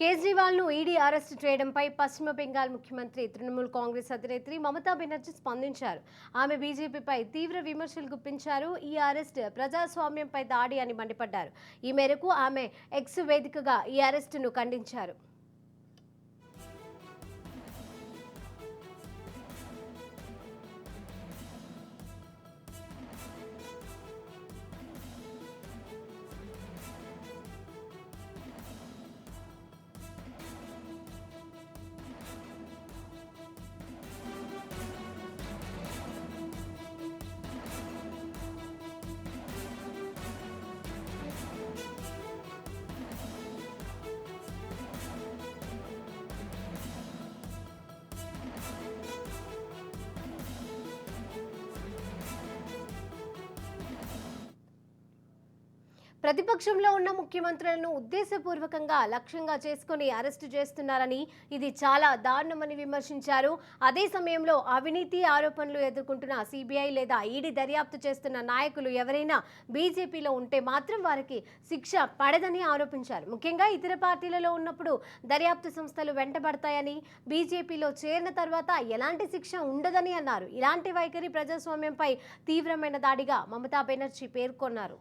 కేజ్రీవాల్ను ED arrest చేయడంపై పశ్చిమ బెంగాల్ ముఖ్యమంత్రి తృణమూల్ కాంగ్రెస్ అధినేత్రి మమతా బెనర్జీ స్పందించారు. ఆమె బీజేపీపై తీవ్ర విమర్శలు గుప్పించారు. ఈ అరెస్ట్ ప్రజాస్వామ్యంపై దాడి అని మండిపడ్డారు. ఈ మేరకు ఆమె ఎక్స్ వేదికగా ఈ అరెస్టును ఖండించారు. ప్రతిపక్షంలో ఉన్న ముఖ్యమంత్రులను ఉద్దేశపూర్వకంగా లక్ష్యంగా చేసుకుని అరెస్టు చేస్తున్నారని, ఇది చాలా దారుణమని విమర్శించారు. అదే సమయంలో అవినీతి ఆరోపణలు ఎదుర్కొంటున్న సిబిఐ లేదా ఈడీ దర్యాప్తు చేస్తున్న నాయకులు ఎవరైనా బీజేపీలో ఉంటే మాత్రం వారికి శిక్ష పడదని ఆరోపించారు. ముఖ్యంగా ఇతర పార్టీలలో ఉన్నప్పుడు దర్యాప్తు సంస్థలు వెంటబడతాయని, బీజేపీలో చేరిన తర్వాత ఎలాంటి శిక్ష ఉండదని అన్నారు. ఇలాంటి వైఖరి ప్రజాస్వామ్యంపై తీవ్రమైన దాడిగా మమతా బెనర్జీ పేర్కొన్నారు.